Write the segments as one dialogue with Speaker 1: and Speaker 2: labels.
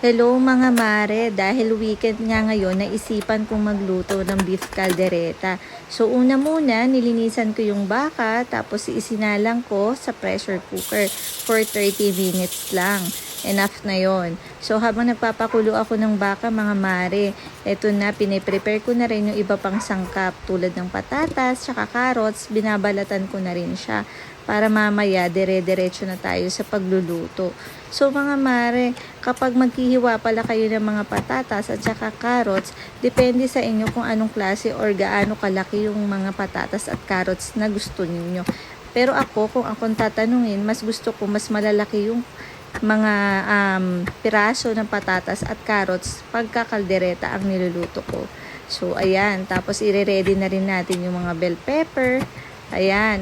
Speaker 1: Hello mga mare, dahil weekend nga ngayon, naisipan kong magluto ng beef caldereta. So una muna, nilinisan ko yung baka, tapos isinalang ko sa pressure cooker for 30 minutes lang. Enough na yon. So habang nagpapakulo ako ng baka mga mare, eto na, piniprepare ko na rin yung iba pang sangkap tulad ng patatas, tsaka carrots, binabalatan ko na rin siya para mamaya dire-diretso na tayo sa pagluluto. So mga mare, kapag maghihiwa pala kayo ng mga patatas at saka carrots, depende sa inyo kung anong klase or gaano kalaki yung mga patatas at carrots na gusto niyo. Pero ako, kung akong tatanungin, mas gusto ko mas malalaki yung mga piraso ng patatas at carrots pagka kaldereta ang niluluto ko. So ayan, tapos ire-ready na rin natin yung mga bell pepper. Ayan,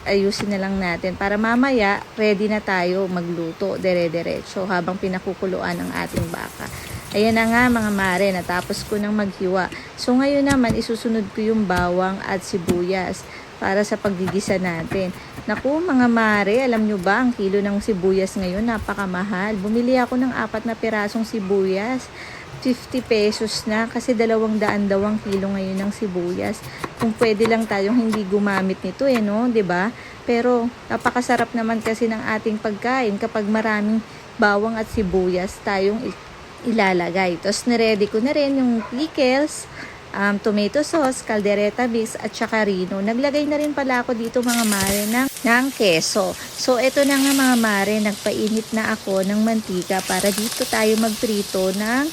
Speaker 1: ayusin na lang natin para mamaya ready na tayo magluto dire-diretso habang pinakukuluan ang ating baka. Ayan na nga mga mare, natapos ko nang maghiwa. So ngayon naman isusunod ko yung bawang at sibuyas para sa paggigisa natin. Naku mga mare, alam nyo ba ang kilo ng sibuyas ngayon napakamahal. Bumili ako ng 4 na pirasong sibuyas. 50 pesos na kasi 200 daw ang kilo ngayon ng sibuyas. Kung pwede lang tayong hindi gumamit nito no, 'di ba? Pero napakasarap naman kasi ng ating pagkain kapag maraming bawang at sibuyas tayong ilalagay. Tapos niready ko na rin yung pickles, tomato sauce, caldereta mix at saka rino. Naglagay na rin pala ako dito mga mare ng keso. So ito na nga mga mare, nagpainit na ako ng mantika para dito tayo magprito ng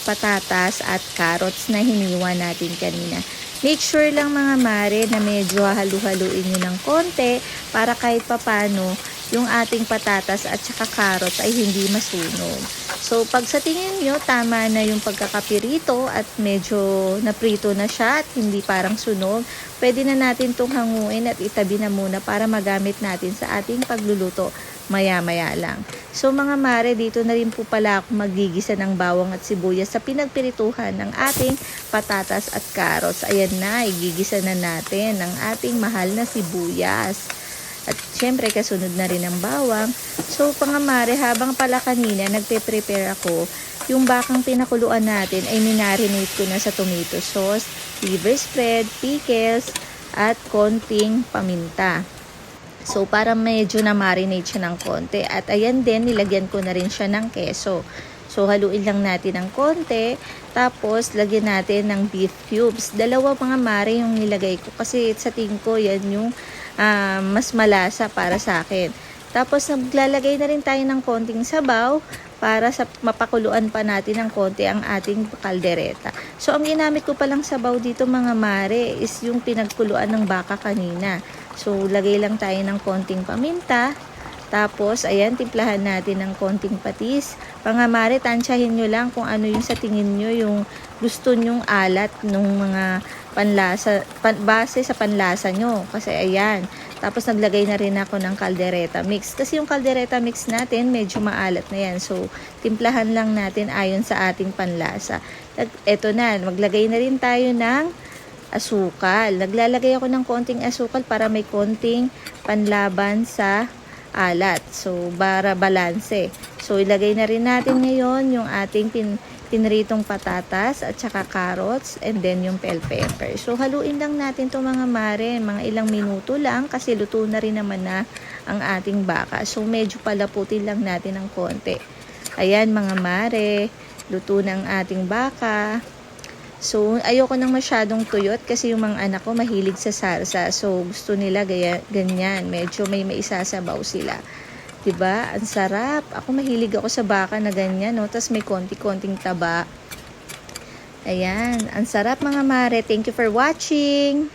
Speaker 1: patatas at carrots na hiniwa natin kanina. Make sure lang mga mare na medyo halu-haluin nyo ng konti para kahit papano yung ating patatas at saka carrots ay hindi masunog. So pag sa tingin nyo tama na yung pagkakapirito at medyo naprito na siya at hindi parang sunog, pwede na natin itong hanguin at itabi na muna para magamit natin sa ating pagluluto maya-maya lang. So mga mare, dito na rin po pala ako magigisa ng bawang at sibuyas sa pinagpirituhan ng ating patatas at carrots. Ayan na, igigisa na natin ang ating mahal na sibuyas. At syempre kasunod na rin ang bawang. So mga mare, habang pala kanina nagpe-prepare ako, yung bakang pinakuluan natin ay minarinate ko na sa tomato sauce, liver spread, pickles, at konting paminta. So, para medyo na-marinate siya ng konti. At ayan din, nilagyan ko na rin siya ng keso. So, haluin lang natin ng konti. Tapos, lagyan natin ng beef cubes. 2 mga mare yung nilagay ko. Kasi sa tingin ko, yan yung mas malasa para sa akin. Tapos, naglalagay na rin tayo ng konting sabaw para sa mapakuluan pa natin ng konti ang ating kaldereta. So, ang ginamit ko palang sabaw dito mga mare is yung pinagkuluan ng baka kanina. So, lagay lang tayo ng konting paminta. Tapos, ayan, timplahan natin ng konting patis. Mga mare, tansyahin nyo lang kung ano yung sa tingin nyo, yung gusto nyong alat ng mga panlasa, base sa panlasa nyo. Kasi, ayan. Tapos, naglagay na rin ako ng caldereta mix. Kasi yung caldereta mix natin, medyo maalat na yan. So, timplahan lang natin ayon sa ating panlasa. Eto na, maglagay na rin tayo ng asukal. Naglalagay ako ng konting asukal para may konting panlaban sa alat. So, para balanse. So, ilagay na rin natin ngayon yung ating pinritong patatas at saka carrots and then yung bell pepper. So, haluin lang natin to mga mare. Mga ilang minuto lang kasi luto na rin naman na ang ating baka. So, medyo palaputin lang natin ng konti. Ayan mga mare. Luto ng ating baka. So, ayoko nang masyadong tuyot kasi yung mga anak ko mahilig sa sarsa. So, gusto nila ganyan. Medyo may maisasabaw sila. 'Di ba? Ang sarap. Ako mahilig ako sa baka na ganyan, no? Tapos may konti-konting taba. Ayan. Ang sarap mga mare. Thank you for watching.